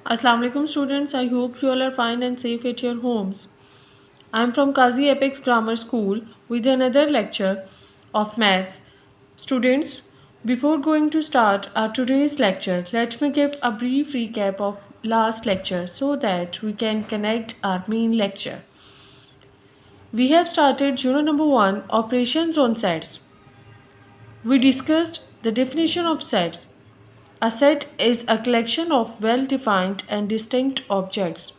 Assalamu alaikum students. I hope you all are fine and safe at your homes. I am from Qazi Apex Grammar School with another lecture of maths. Students, before going to start our today's lecture, let me give a brief recap of last lecture so that we can connect our main lecture. We have started unit number 1, operations on sets. We discussed the definition of sets. A set is a collection of well-defined and distinct objects.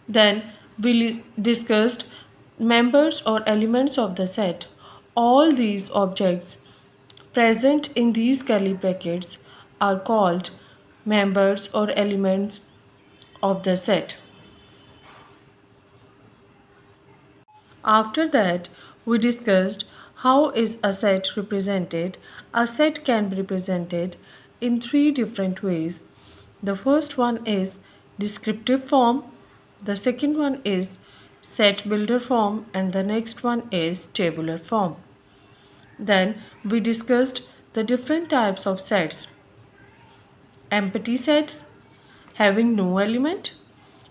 Then we discussed members or elements of the set. All these objects present in these curly brackets are called members or elements of the set. After that, we discussed how is a set represented. A set can be represented in three different ways. The first one is descriptive form, the second one is set builder form, and the next one is tabular form. Then we discussed the different types of sets. Empty sets having no element,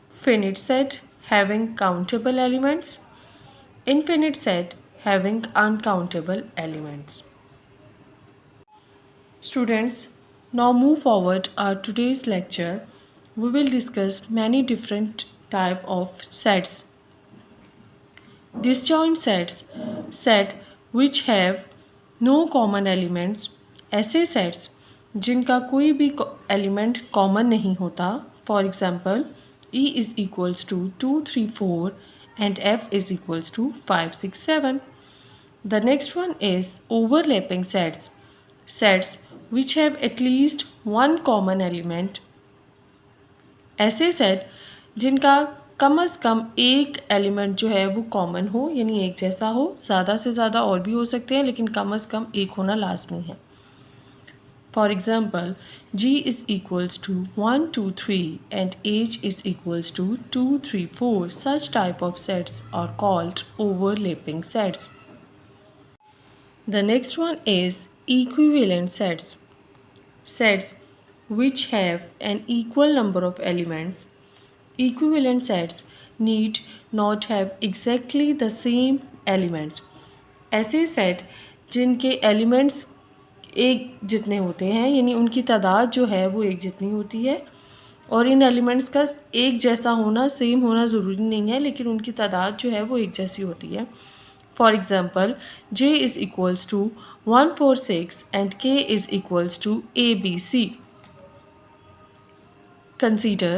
finite set having countable elements, infinite set having uncountable elements. Students, now move forward our today's lecture. We will discuss many different type of sets. Disjoint sets, set which have no common elements, ऐसे sets जिनका कोई भी element common नहीं होता. For example E is equals to 2, 3, 4 and F is equals to 5, 6, 7. The next one is overlapping sets, sets which have at least one common element. ऐसे set जिनका कम से कम एक एलिमेंट जो है वो कॉमन हो, यानी एक जैसा हो. ज़्यादा से ज़्यादा और भी हो सकते हैं, लेकिन कम से कम एक होना लाजमी है. For example, G is equals to 1, 2, 3 and H is equals to 2, 3, 4. Such type of sets are called overlapping sets. The next one is equivalent sets, sets which have an equal number of elements. Equivalent sets need not have exactly the same elements. ऐसे set जिनके elements एक जितने होते हैं, यानी उनकी तादाद जो है वो एक जितनी होती है, और इन एलिमेंट्स का एक जैसा होना, सेम होना ज़रूरी नहीं है, लेकिन उनकी तादाद जो है वो एक जैसी होती है. For example J is equals to 1, 4, 6 and K is equals to A, B, C. Consider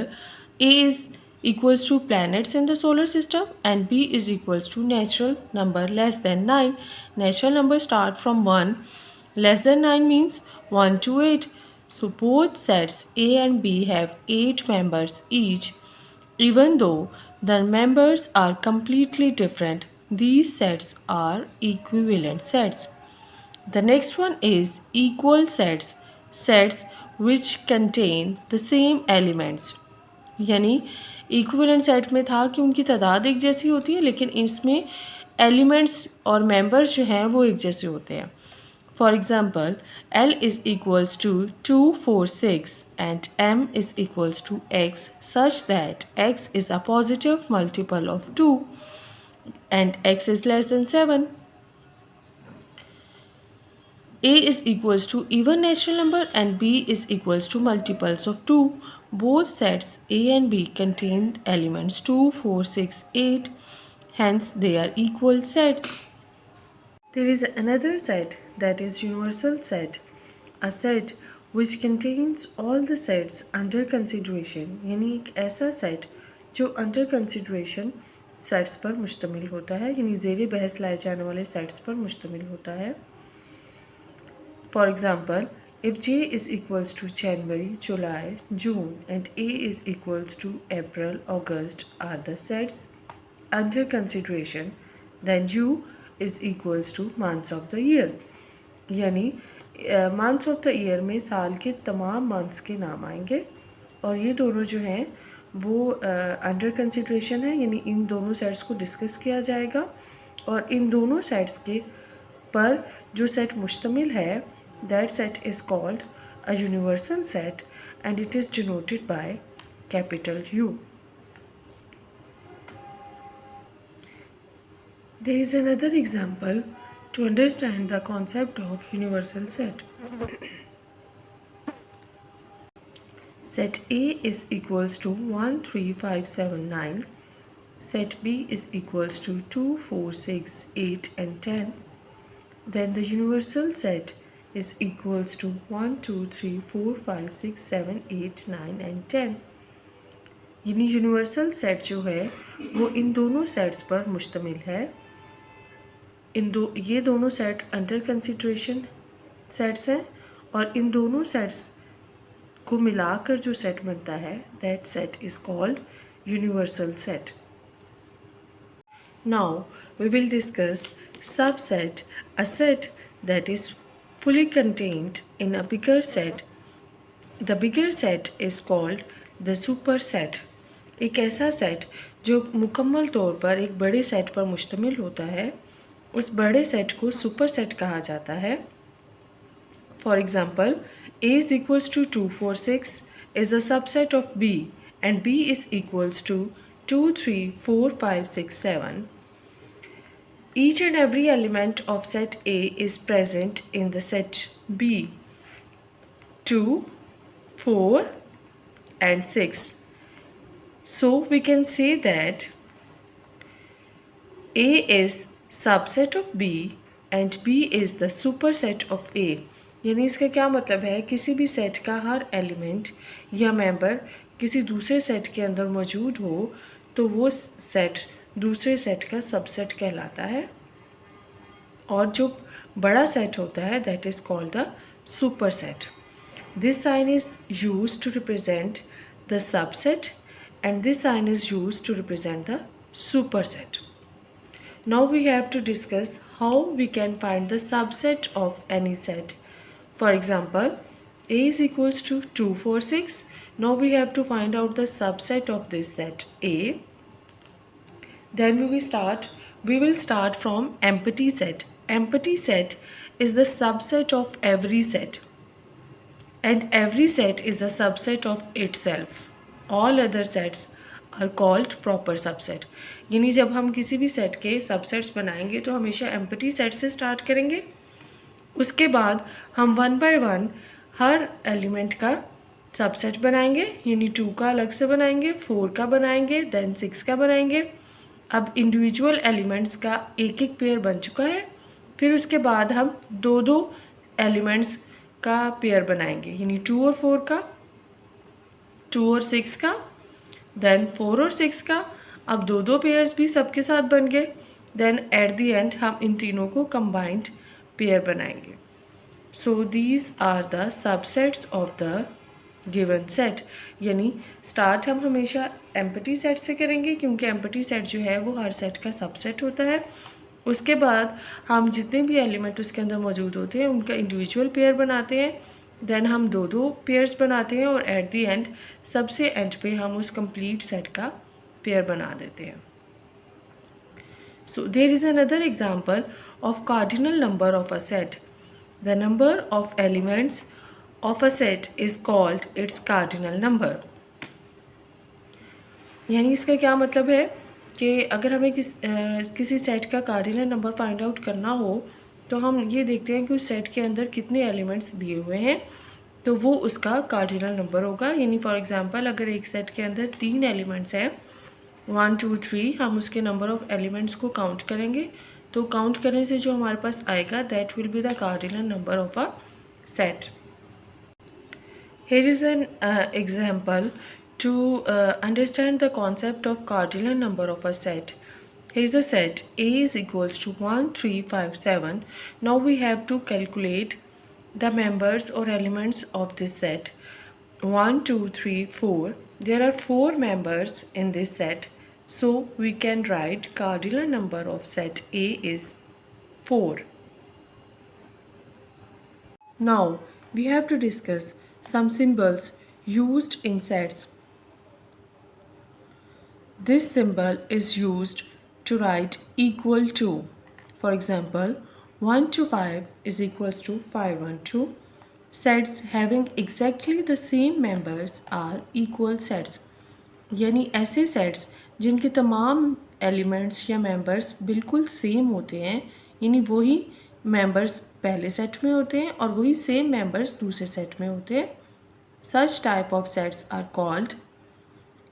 A is equals to planets in the solar system and B is equals to natural number less than 9. Natural numbers start from 1. Less than 9 means 1 to 8. So both sets A and B have 8 members each. Even though the members are completely different, these sets are equivalent sets. The next one is equal sets, sets which contain the same elements. यानी equivalent set में था कि उनकी तादाद एक जैसी होती है, लेकिन इसमें एलिमेंट्स और मेंबर्स जो हैं वो एक जैसे होते हैं. For example L is equals to 2, 4, 6 and M is equals to X such that X is a positive multiple of 2 and X is less than 7. A is equals to even natural number and B is equals to multiples of 2. Both sets A and B contain elements 2, 4, 6, 8. Hence they are equal sets. There is another set that is universal set, a set which contains all the sets under consideration. यानी एक ऐसा set जो under consideration sets पर मुश्तमिल होता है, यानी ज़ेरे बहस लाए जाने वाले sets पर मुश्तमिल होता है. For example, if J is equals to January, July, June and A is equals to April, August are the sets under consideration, then U is equals to months of the year. यानी months of the year में साल के तमाम months के नाम आएंगे, और ये दोनों जो हैं वो अंडर कंसिडरेशन है, यानी इन दोनों सेट्स को डिस्कस किया जाएगा, और इन दोनों सेट्स के पर जो सेट मुश्तमिल है, that set is called a universal set and it is denoted by capital U. There is another example to understand the concept of universal set. Set A is equals to 1, 3, 5, 7, 9. Set B is equals to 2, 4, 6, 8 and 10. Then the universal set is equals to 1, 2, 3, 4, 5, 6, 7, 8, 9 and 10. यानी universal set जो है वो इन दोनों sets पर मुश्तमिल है. ये दोनों सेट अंडर कंसिडरेशन सेट्स हैं और इन दोनों सेट्स को मिलाकर जो सेट बनता है that set is called universal set. Now we will discuss subset, a set that is fully contained in a bigger set. The bigger set is called the superset. एक ऐसा सेट जो मुकम्मल तौर पर एक बड़े सेट पर मुश्तमिल होता है, उस बड़े सेट को सुपर सेट कहा जाता है. For example, A is equals to 2, 4, 6 is a subset of B and B is equals to 2, 3, 4, 5, 6, 7. Each and every element of set A is present in the set B. 2, 4 and 6. So we can say that A is subset of B and B is the superset of A. यानी इसका क्या मतलब है, किसी भी set का हर element या member किसी दूसरे सेट के अंदर मौजूद हो तो वो सेट दूसरे सेट का सबसेट कहलाता है और जो बड़ा सेट होता है that is called the super set. This sign is used to represent the subset and this sign is used to represent the superset. Now we have to discuss how we can find the subset of any set. For example, A is equals to 2, 4, 6. Now we have to find out the subset of this set A. Then we will start from empty set. Empty set is the subset of every set and every set is a subset of itself. All other sets are called proper subset. यानी जब हम किसी भी set के subsets बनाएंगे तो हमेशा empty set से स्टार्ट करेंगे. उसके बाद हम one by one her element का सबसेट बनाएंगे. यानी 2 का अलग से बनाएंगे, 4 का बनाएंगे, देन 6 का बनाएंगे. अब इंडिविजुअल एलिमेंट्स का एक एक पेयर बन चुका है. फिर उसके बाद हम 2 एलिमेंट्स का पेयर बनाएंगे. यानी 2 और 4 का, 2 और 6 का, देन 4 और 6 का. अब 2 पेयर्स भी सबके साथ बन गए. देन एट द एंड हम इन तीनों को कंबाइंड पेयर बनाएंगे. So these are the subsets of the given set. यानी स्टार्ट हम हमेशा एम्प्टी सेट से करेंगे क्योंकि एम्प्टी सेट जो है वो हर सेट का सबसेट होता है. उसके बाद हम जितने भी एलिमेंट उसके अंदर मौजूद होते हैं उनका इंडिविजुअल पेयर बनाते हैं. देन हम 2 पेयर्स बनाते हैं और एट द एंड सबसे एंड पे हम उस कंप्लीट सेट का पेयर बना देते हैं. So there is another example of cardinal number of a set. The number of elements of a set is called its cardinal number. यानी इसका क्या मतलब है कि अगर हमें किसी सेट का कार्डिनल नंबर फाइंड आउट करना हो तो हम ये देखते हैं कि उस सेट के अंदर कितने एलिमेंट्स दिए हुए हैं तो वो उसका कार्डिनल नंबर होगा. यानी फॉर एग्जांपल अगर एक सेट के अंदर 3 एलिमेंट्स हैं 1, 2, 3, हम उसके नंबर ऑफ़ एलिमेंट्स को काउंट करेंगे तो काउंट करने से जो हमारे पास आएगा that will be the cardinal number of a set. Here is an example to understand the concept of cardinal number of a set. Here is a set A is equals to 1, 3, 5, 7. Now we have to calculate the members or elements of this set. 1, 2, 3, 4. There are 4 members in this set. So we can write cardinal number of set A is 4. Now we have to discuss some symbols used in sets. This symbol is used to write equal to. For example, 1 to 5 is equals to 5, 1, 2. Sets having exactly the same members are equal sets, यानी ऐसे sets जिनके तमाम elements या members बिल्कुल same होते हैं, यानी वही मेंबर्स पहले सेट में होते हैं और वही सेम मेंबर्स दूसरे सेट में होते हैं। Such type of sets are called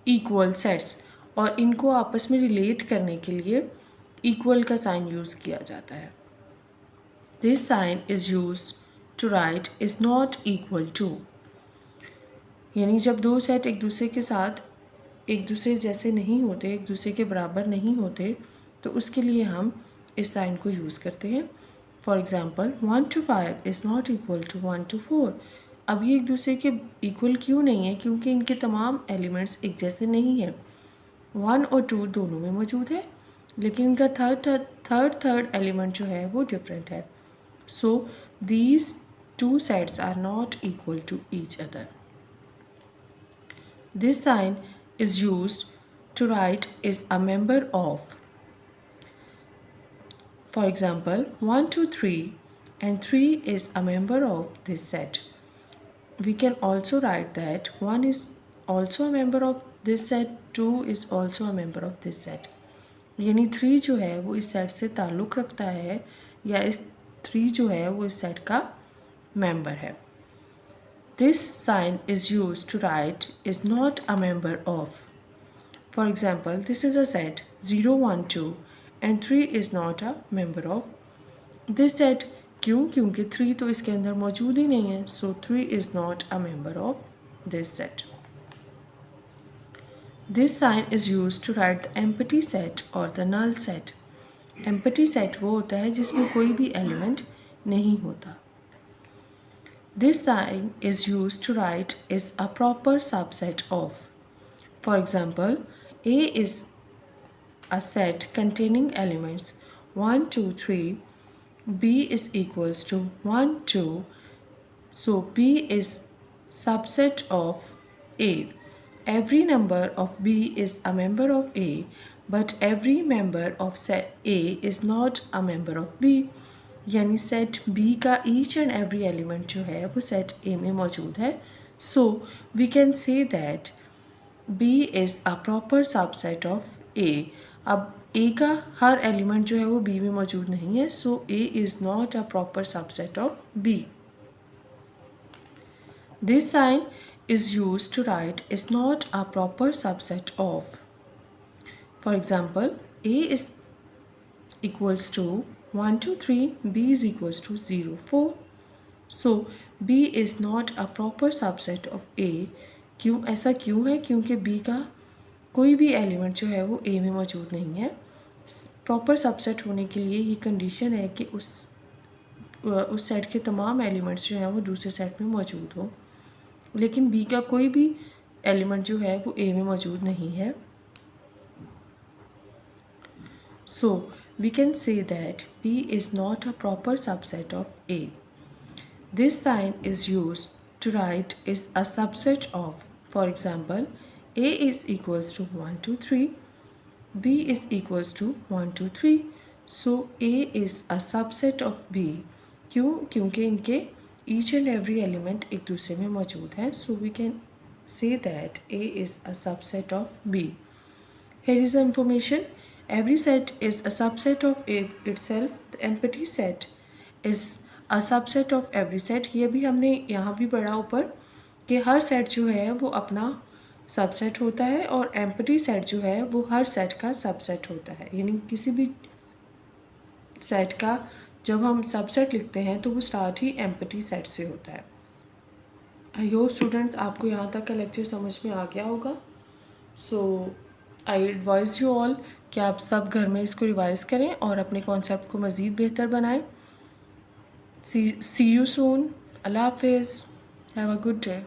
equal sets, और इनको आपस में रिलेट करने के लिए इक्वल का साइन यूज़ किया जाता है। This sign is used to write is not equal to, यानी जब दो सेट एक दूसरे के साथ एक दूसरे जैसे नहीं होते, एक दूसरे के बराबर नहीं होते, तो उसके लिए हम इस साइन को यूज़ करते हैं। For example 1 to 5 is not equal to 1 to 4। अब ये एक दूसरे के इक्वल क्यों नहीं है? क्योंकि इनके तमाम एलिमेंट्स एक जैसे नहीं हैं। 1 और 2 दोनों में मौजूद है, लेकिन इनका थर्ड एलिमेंट जो है वो डिफरेंट है। So these two sets are not equal to each other. This sign is used to write is a member of. For example, 1, 2, 3 and 3 is a member of this set. We can also write that 1 is also a member of this set, 2 is also a member of this set. यानी 3 जो है वो इस set से ताल्लुक़ रखता है, या इस 3 जो है वो इस सेट का मेंबर है। This sign is used to write is not a member of. For example, this is a set 0, 1, 2 and 3 is not a member of this set. क्यों? क्योंकि 3 तो इसके अंदर मौजूद ही नहीं है, so 3 is not a member of this set. This sign is used to write the empty set or the null set. Empty set वो होता है जिसमें कोई भी एलिमेंट नहीं होता। This sign is used to write is a proper subset of. For example, A is a set containing elements 1, 2, 3. B is equals to 1, 2. So B is subset of A. Every number of B is a member of A, but every member of set A is not a member of B. यानी set B का each and every element जो है वो set A में मौजूद है। So we can say that B is a proper subset of A. अब A का हर एलिमेंट जो है वो बी में मौजूद नहीं है, so A is not a proper subset of B. This sign is use to write is not a proper subset of. For example, A is equals to 1, 2, 3, B is equals to 0, 4. So B is not a proper subset of A. क्यों ऐसा क्यों है? क्योंकि B का कोई भी element जो है वो A में मौजूद नहीं है। प्रॉपर सबसेट होने के लिए ये कंडीशन है कि उस सेट के तमाम एलिमेंट्स जो हैं वो दूसरे सेट में मौजूद हो, लेकिन B का कोई भी एलिमेंट जो है वो A में मौजूद नहीं है। So we can say that B is not a proper subset of A. This sign is used to write is a subset of. For example, A is equals to 1, 2, 3. B is equals to 1, 2, 3. So A is a subset of B. क्यों? क्योंकि इनके each and every element एक दूसरे में मौजूद है. So we can say that A is a subset of B. Here is the information. Every set is a subset of itself. The empty set is a subset of every set. ये भी हमने यहाँ भी पढ़ा ऊपर कि हर set जो है वो अपना सबसेट होता है और empty सेट जो है वो हर सेट का सबसेट होता है। यानी किसी भी सेट का जब हम सबसेट लिखते हैं तो वो स्टार्ट ही empty सेट से होता है। आई होप स्टूडेंट्स आपको यहाँ तक का लेक्चर समझ में आ गया होगा। सो आई एडवाइज़ यू ऑल कि आप सब घर में इसको रिवाइज़ करें और अपने कॉन्सेप्ट को मज़ीद बेहतर बनाएं। सी यू सून। अल्लाह हाफिज़। Have a good day.